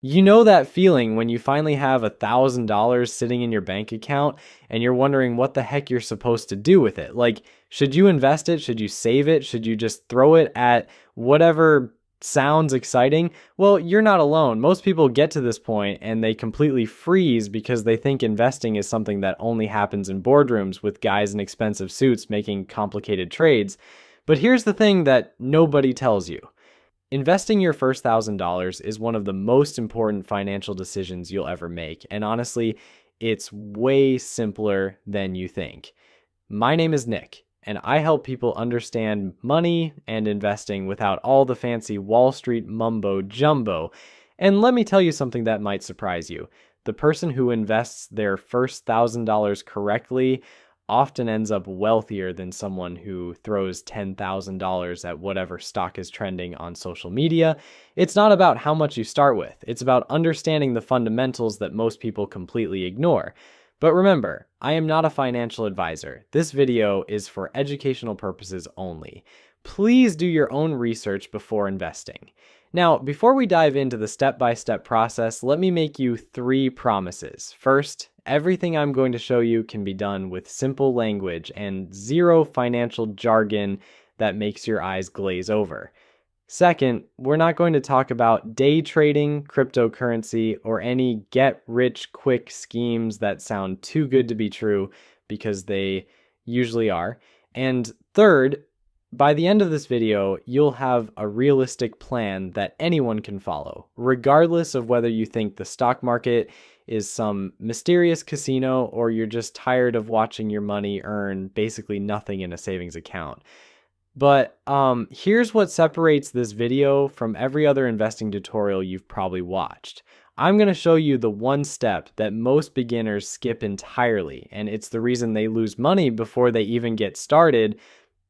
You know that feeling when you finally have $1,000 sitting in your bank account and you're wondering what the heck you're supposed to do with it. Like, should you invest it? Should you save it? Should you just throw it at whatever sounds exciting? Well, you're not alone. Most people get to this point and they completely freeze because they think investing is something that only happens in boardrooms with guys in expensive suits making complicated trades. But here's the thing that nobody tells you. Investing your first $1,000 is one of the most important financial decisions you'll ever make. And honestly, it's way simpler than you think. My name is Nick, and I help people understand money and investing without all the fancy Wall Street mumbo jumbo. And let me tell you something that might surprise you. The person who invests their first $1,000 correctly often ends up wealthier than someone who throws $10,000 at whatever stock is trending on social media. It's not about how much you start with. It's about understanding the fundamentals that most people completely ignore. But remember, I am not a financial advisor. This video is for educational purposes only. Please do your own research before investing. Now, before we dive into the step-by-step process, let me make you 3 promises. First, everything I'm going to show you can be done with simple language and zero financial jargon that makes your eyes glaze over. Second, we're not going to talk about day trading, cryptocurrency, or any get-rich-quick schemes that sound too good to be true, because they usually are. And third, by the end of this video, you'll have a realistic plan that anyone can follow, regardless of whether you think the stock market is some mysterious casino or you're just tired of watching your money earn basically nothing in a savings account. But here's what separates this video from every other investing tutorial you've probably watched. I'm going to show you the one step that most beginners skip entirely, and it's the reason they lose money before they even get started.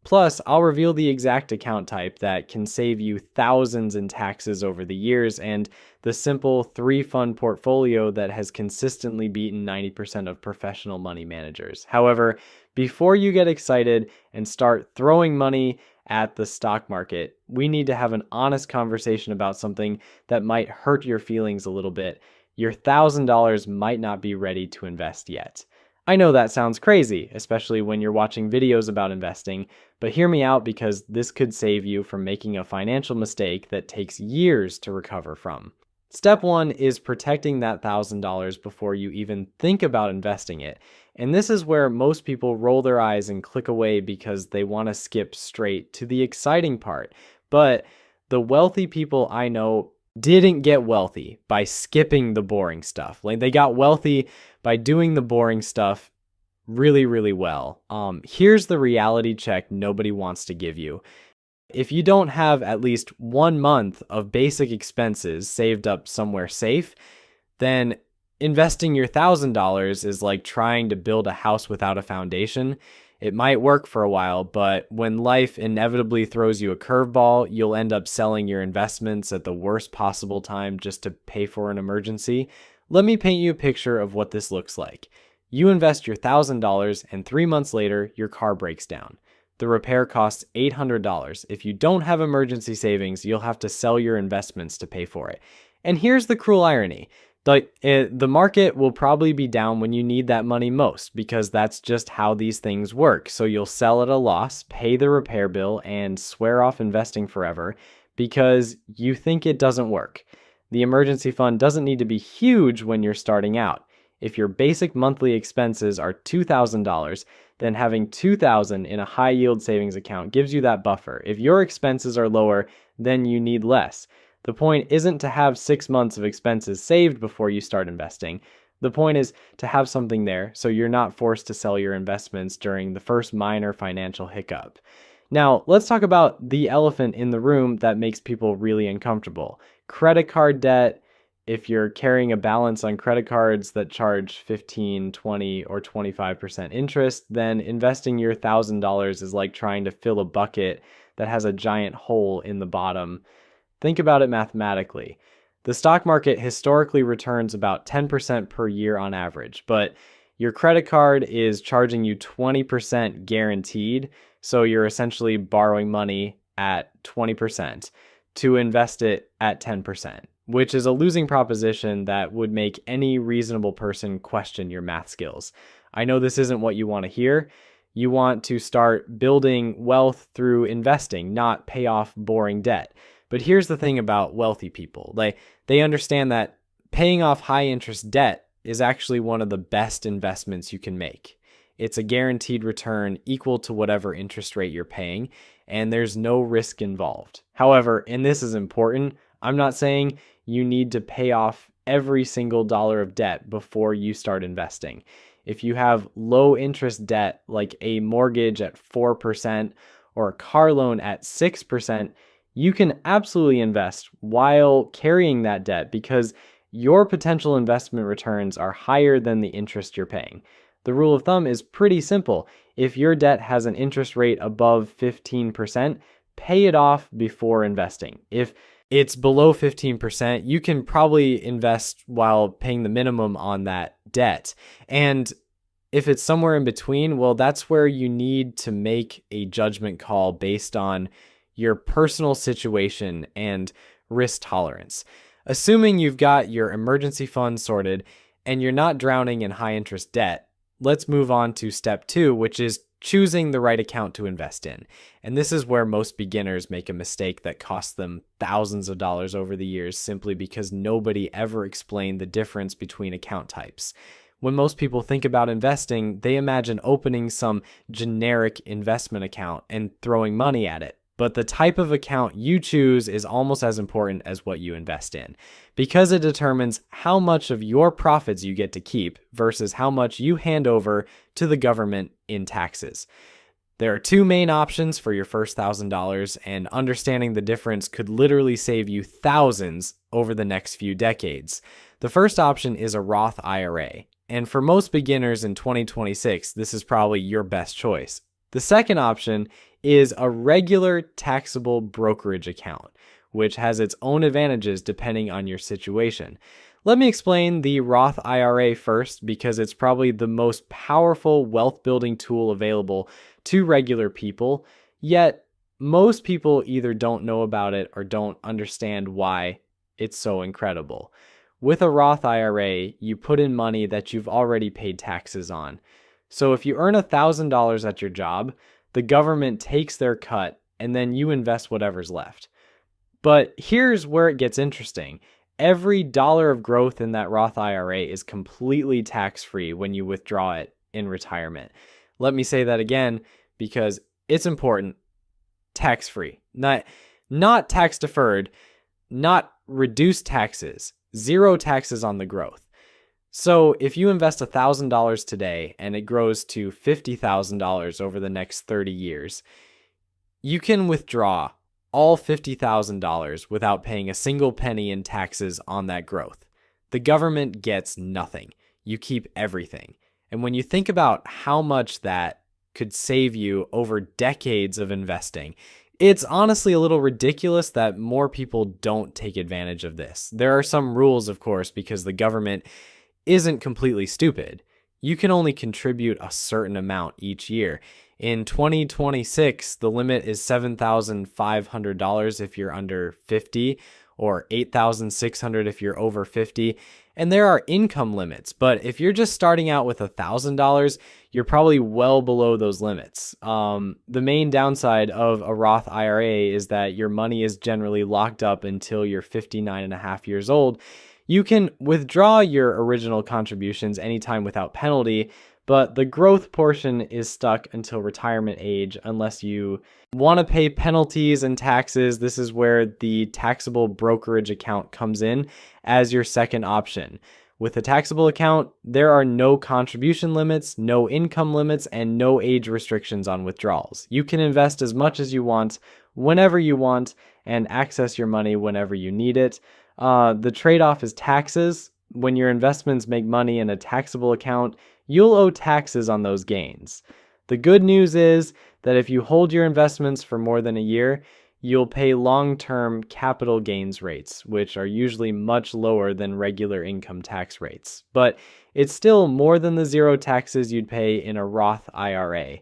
Plus, I'll reveal the exact account type that can save you thousands in taxes over the years and the simple 3-fund portfolio that has consistently beaten 90% of professional money managers. However, before you get excited and start throwing money at the stock market, we need to have an honest conversation about something that might hurt your feelings a little bit. Your $1,000 might not be ready to invest yet. I know that sounds crazy, especially when you're watching videos about investing, but hear me out because this could save you from making a financial mistake that takes years to recover from. Step 1 is protecting that $1,000 before you even think about investing it. And this is where most people roll their eyes and click away because they want to skip straight to the exciting part. But the wealthy people I know didn't get wealthy by skipping the boring stuff. Like, they got wealthy by doing the boring stuff really, really well. Here's the reality check nobody wants to give you. If you don't have at least 1 month of basic expenses saved up somewhere safe, then investing your $1,000 is like trying to build a house without a foundation. It might work for a while, but when life inevitably throws you a curveball, you'll end up selling your investments at the worst possible time just to pay for an emergency. Let me paint you a picture of what this looks like. You invest your $1,000 and 3 months later, your car breaks down. The repair costs $800. If you don't have emergency savings, you'll have to sell your investments to pay for it. And here's the cruel irony. The market will probably be down when you need that money most, because that's just how these things work. So you'll sell at a loss, pay the repair bill, and swear off investing forever because you think it doesn't work. The emergency fund doesn't need to be huge when you're starting out. If your basic monthly expenses are $2,000, then having $2,000 in a high yield savings account gives you that buffer. If your expenses are lower, then you need less. The point isn't to have 6 months of expenses saved before you start investing. The point is to have something there so you're not forced to sell your investments during the first minor financial hiccup. Now, let's talk about the elephant in the room that makes people really uncomfortable. Credit card debt. If you're carrying a balance on credit cards that charge 15, 20, or 25% interest, then investing your $1,000 is like trying to fill a bucket that has a giant hole in the bottom. Think about it mathematically. The stock market historically returns about 10% per year on average, but your credit card is charging you 20% guaranteed, so you're essentially borrowing money at 20% to invest it at 10%. which is a losing proposition that would make any reasonable person question your math skills. I know this isn't what you want to hear. You want to start building wealth through investing, not pay off boring debt. But here's the thing about wealthy people. They understand that paying off high interest debt is actually one of the best investments you can make. It's a guaranteed return equal to whatever interest rate you're paying, and there's no risk involved. However, and this is important, I'm not saying you need to pay off every single dollar of debt before you start investing. If you have low interest debt, like a mortgage at 4% or a car loan at 6%, you can absolutely invest while carrying that debt because your potential investment returns are higher than the interest you're paying. The rule of thumb is pretty simple. If your debt has an interest rate above 15%, pay it off before investing. If it's below 15%, you can probably invest while paying the minimum on that debt. And if it's somewhere in between, well, that's where you need to make a judgment call based on your personal situation and risk tolerance. Assuming you've got your emergency fund sorted and you're not drowning in high interest debt, let's move on to step 2, which is choosing the right account to invest in. And this is where most beginners make a mistake that costs them thousands of dollars over the years simply because nobody ever explained the difference between account types. When most people think about investing, they imagine opening some generic investment account and throwing money at it. But the type of account you choose is almost as important as what you invest in, because it determines how much of your profits you get to keep versus how much you hand over to the government in taxes. There are 2 main options for your first $1,000, and understanding the difference could literally save you thousands over the next few decades. The first option is a Roth IRA, and for most beginners in 2026, this is probably your best choice. The second option is a regular taxable brokerage account, which has its own advantages depending on your situation. Let me explain the Roth IRA first because it's probably the most powerful wealth building tool available to regular people, yet most people either don't know about it or don't understand why it's so incredible. With a Roth IRA, you put in money that you've already paid taxes on. So if you earn $1,000 at your job, the government takes their cut and then you invest whatever's left. But here's where it gets interesting. Every dollar of growth in that Roth IRA is completely tax-free when you withdraw it in retirement. Let me say that again because it's important. Tax-free. Not tax-deferred, not reduced taxes, 0 taxes on the growth. So if you invest $1,000 today and it grows to $50,000 over the next 30 years, you can withdraw all $50,000 without paying a single penny in taxes on that growth. The government gets nothing. You keep everything. And when you think about how much that could save you over decades of investing, it's honestly a little ridiculous that more people don't take advantage of this. There are some rules, of course, because the government isn't completely stupid. You can only contribute a certain amount each year. In 2026, the limit is $7,500 if you're under 50 or $8,600 if you're over 50. And there are income limits, but if you're just starting out with $1,000, you're probably well below those limits. The main downside of a Roth IRA is that your money is generally locked up until you're 59 and a half years old. You can withdraw your original contributions anytime without penalty, but the growth portion is stuck until retirement age unless you want to pay penalties and taxes. This is where the taxable brokerage account comes in as your second option. With a taxable account, there are no contribution limits, no income limits, and no age restrictions on withdrawals. You can invest as much as you want, whenever you want, and access your money whenever you need it. The trade-off is taxes. When your investments make money in a taxable account, you'll owe taxes on those gains. The good news is that if you hold your investments for more than a year, you'll pay long-term capital gains rates, which are usually much lower than regular income tax rates. But it's still more than the 0 taxes you'd pay in a Roth IRA.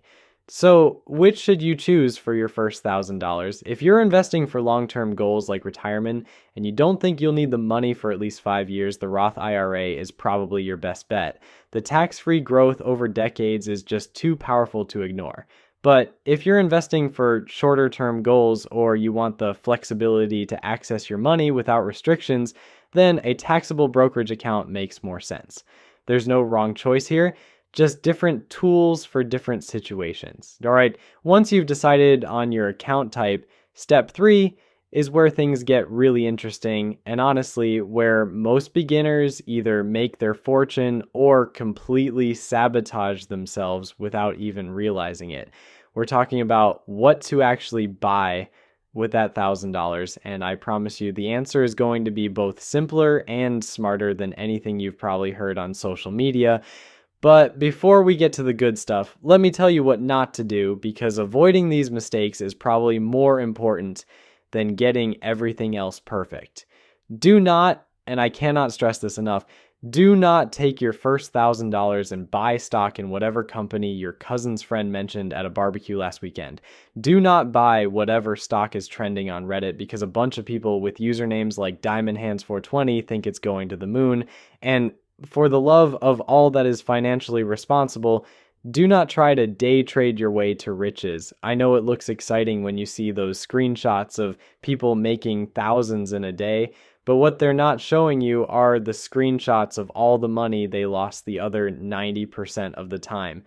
So, which should you choose for your first $1,000? If you're investing for long-term goals like retirement and you don't think you'll need the money for at least 5 years, the Roth IRA is probably your best bet. The tax-free growth over decades is just too powerful to ignore. But if you're investing for shorter-term goals or you want the flexibility to access your money without restrictions, then a taxable brokerage account makes more sense. There's no wrong choice here, just different tools for different situations. All right, once you've decided on your account type, step 3 is where things get really interesting and honestly where most beginners either make their fortune or completely sabotage themselves without even realizing it. We're talking about what to actually buy with that $1,000, and I promise you the answer is going to be both simpler and smarter than anything you've probably heard on social media. But before we get to the good stuff, let me tell you what not to do, because avoiding these mistakes is probably more important than getting everything else perfect. Do not, and I cannot stress this enough, do not take your first $1,000 and buy stock in whatever company your cousin's friend mentioned at a barbecue last weekend. Do not buy whatever stock is trending on Reddit because a bunch of people with usernames like DiamondHands420 think it's going to the moon. And for the love of all that is financially responsible, do not try to day trade your way to riches. I know it looks exciting when you see those screenshots of people making thousands in a day, but what they're not showing you are the screenshots of all the money they lost the other 90% of the time.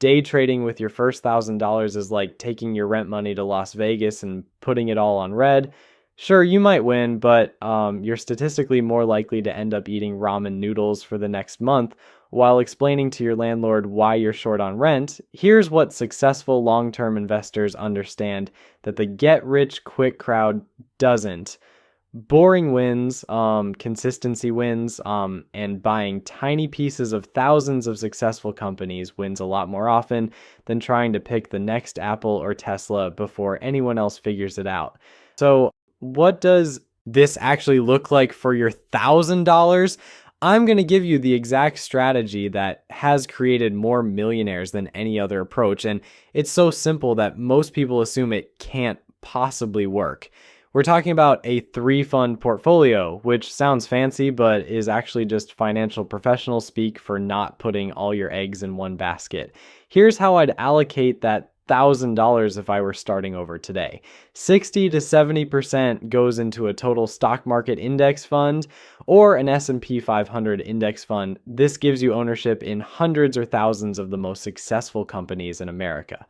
Day trading with your first $1,000 is like taking your rent money to Las Vegas and putting it all on red. Sure, you might win, but you're statistically more likely to end up eating ramen noodles for the next month while explaining to your landlord why you're short on rent. Here's what successful long-term investors understand that the get-rich-quick crowd doesn't. Boring wins, consistency wins, and buying tiny pieces of thousands of successful companies wins a lot more often than trying to pick the next Apple or Tesla before anyone else figures it out. So, what does this actually look like for your $1,000? I'm going to give you the exact strategy that has created more millionaires than any other approach. And it's so simple that most people assume it can't possibly work. We're talking about a 3-fund portfolio, which sounds fancy, but is actually just financial professional speak for not putting all your eggs in one basket. Here's how I'd allocate that $1,000 if I were starting over today. 60 to 70% goes into a total stock market index fund or an S&P 500 index fund. This gives you ownership in hundreds or thousands of the most successful companies in America.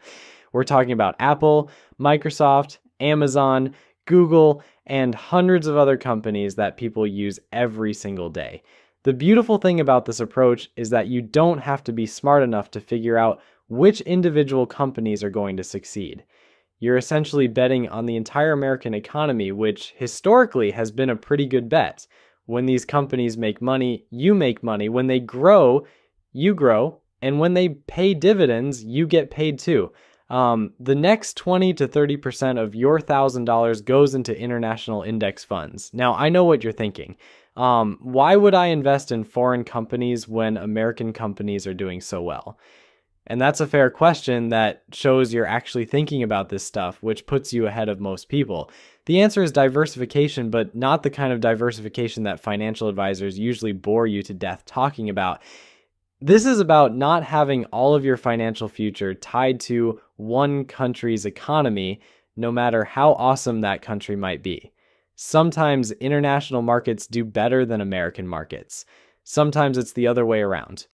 We're talking about Apple, Microsoft, Amazon, Google, and hundreds of other companies that people use every single day. The beautiful thing about this approach is that you don't have to be smart enough to figure out which individual companies are going to succeed. You're essentially betting on the entire American economy, which historically has been a pretty good bet. When these companies make money, you make money. When they grow, you grow. And when they pay dividends, you get paid too. The next 20 to 30% of your $1,000 goes into international index funds. Now, I know what you're thinking. Why would I invest in foreign companies when American companies are doing so well? And that's a fair question that shows you're actually thinking about this stuff, which puts you ahead of most people. The answer is diversification, but not the kind of diversification that financial advisors usually bore you to death talking about. This is about not having all of your financial future tied to one country's economy, no matter how awesome that country might be. Sometimes international markets do better than American markets. Sometimes it's the other way around.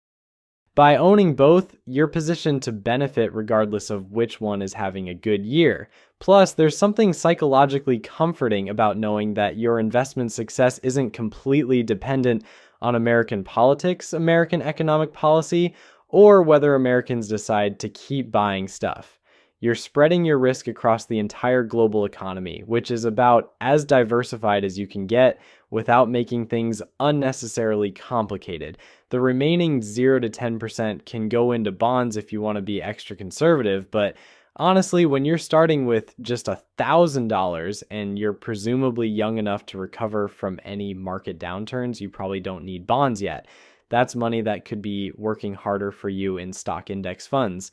By owning both, you're positioned to benefit regardless of which one is having a good year. Plus, there's something psychologically comforting about knowing that your investment success isn't completely dependent on American politics, American economic policy, or whether Americans decide to keep buying stuff. You're spreading your risk across the entire global economy, which is about as diversified as you can get without making things unnecessarily complicated. The remaining 0 to 10% can go into bonds if you want to be extra conservative, but honestly, when you're starting with just $1,000 and you're presumably young enough to recover from any market downturns, you probably don't need bonds yet. That's money that could be working harder for you in stock index funds.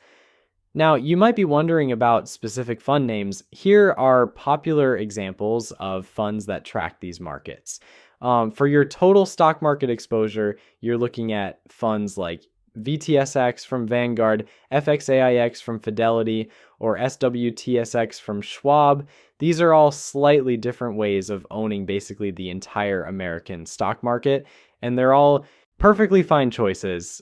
Now, you might be wondering about specific fund names. Here are popular examples of funds that track these markets. For your total stock market exposure, you're looking at funds like VTSX from Vanguard, FXAIX from Fidelity, or SWTSX from Schwab. These are all slightly different ways of owning basically the entire American stock market, and they're all perfectly fine choices.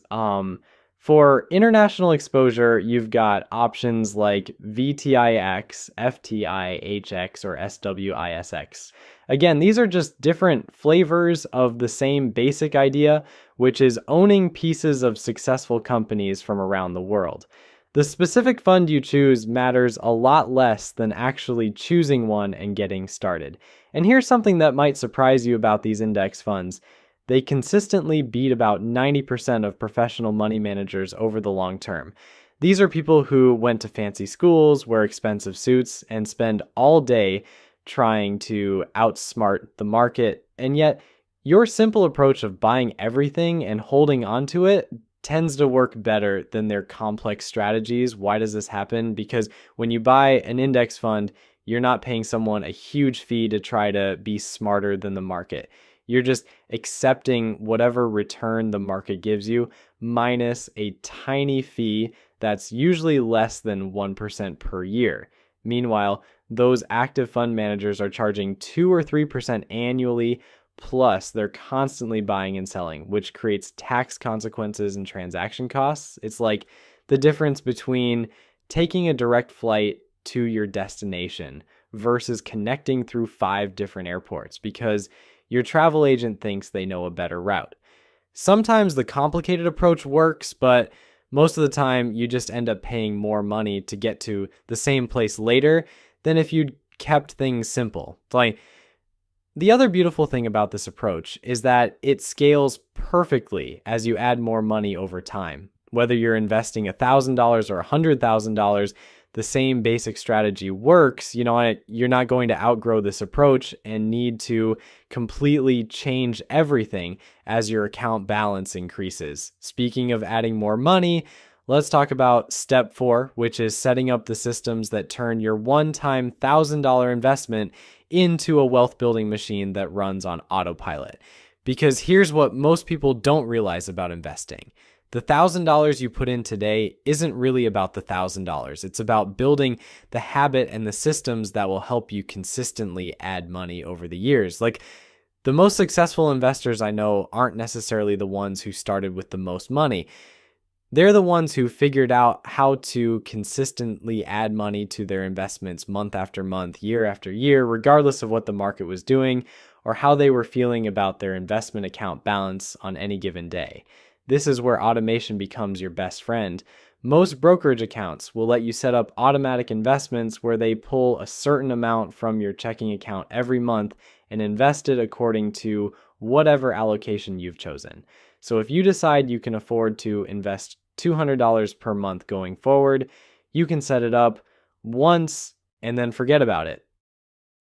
For international exposure, you've got options like VTIX, FTIHX, or SWISX. Again, these are just different flavors of the same basic idea, which is owning pieces of successful companies from around the world. The specific fund you choose matters a lot less than actually choosing one and getting started. And here's something that might surprise you about these index funds. They consistently beat about 90% of professional money managers over the long term. These are people who went to fancy schools, wear expensive suits, and spend all day trying to outsmart the market. And yet, your simple approach of buying everything and holding onto it tends to work better than their complex strategies. Why does this happen? Because when you buy an index fund, you're not paying someone a huge fee to try to be smarter than the market. You're just accepting whatever return the market gives you minus a tiny fee that's usually less than 1% per year. Meanwhile, those active fund managers are charging 2 or 3% annually, plus they're constantly buying and selling, which creates tax consequences and transaction costs. It's like the difference between taking a direct flight to your destination versus connecting through 5 different airports, because your travel agent thinks they know a better route. Sometimes the complicated approach works, but most of the time you just end up paying more money to get to the same place later than if you'd kept things simple. Like, the other beautiful thing about this approach is that it scales perfectly as you add more money over time. Whether you're investing $1,000 or $100,000, the same basic strategy works. You're not going to outgrow this approach and need to completely change everything as your account balance increases. Speaking of adding more money, let's talk about step 4, which is setting up the systems that turn your one-time $1,000 investment into a wealth building machine that runs on autopilot. Because here's what most people don't realize about investing. The $1,000 you put in today isn't really about the $1,000. It's about building the habit and the systems that will help you consistently add money over the years. Like, the most successful investors I know aren't necessarily the ones who started with the most money. They're the ones who figured out how to consistently add money to their investments month after month, year after year, regardless of what the market was doing or how they were feeling about their investment account balance on any given day. This is where automation becomes your best friend. Most brokerage accounts will let you set up automatic investments where they pull a certain amount from your checking account every month and invest it according to whatever allocation you've chosen. So if you decide you can afford to invest $200 per month going forward, you can set it up once and then forget about it.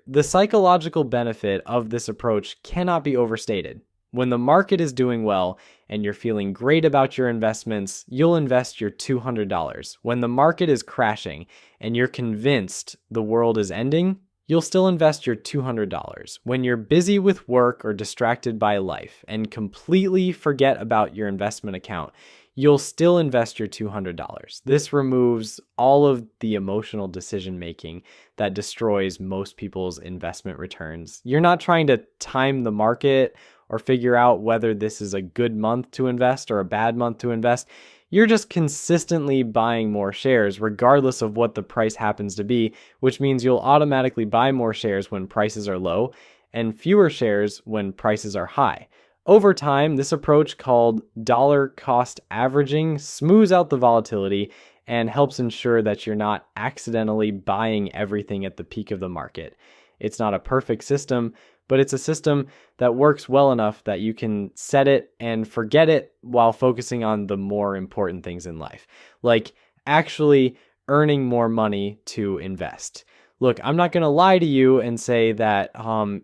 The psychological benefit of this approach cannot be overstated. When the market is doing well and you're feeling great about your investments, you'll invest your $200. When the market is crashing and you're convinced the world is ending, you'll still invest your $200. When you're busy with work or distracted by life and completely forget about your investment account, you'll still invest your $200. This removes all of the emotional decision making that destroys most people's investment returns. You're not trying to time the market or figure out whether this is a good month to invest or a bad month to invest. You're just consistently buying more shares regardless of what the price happens to be, which means you'll automatically buy more shares when prices are low and fewer shares when prices are high. Over time, this approach, called dollar cost averaging, smooths out the volatility and helps ensure that you're not accidentally buying everything at the peak of the market. It's not a perfect system, but it's a system that works well enough that you can set it and forget it while focusing on the more important things in life, like actually earning more money to invest. Look, I'm not going to lie to you and say that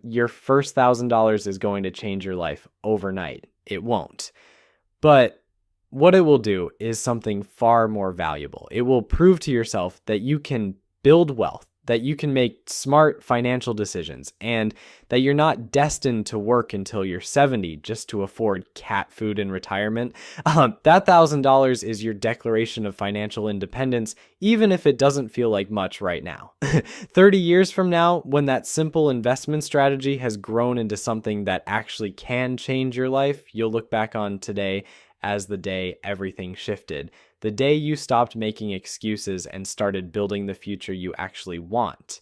your first $1,000 is going to change your life overnight. It won't. But what it will do is something far more valuable. It will prove to yourself that you can build wealth, that you can make smart financial decisions, and that you're not destined to work until you're 70 just to afford cat food in retirement. That $1,000 is your declaration of financial independence, even if it doesn't feel like much right now. 30 years from now, when that simple investment strategy has grown into something that actually can change your life, you'll look back on today as the day everything shifted, the day you stopped making excuses and started building the future you actually want.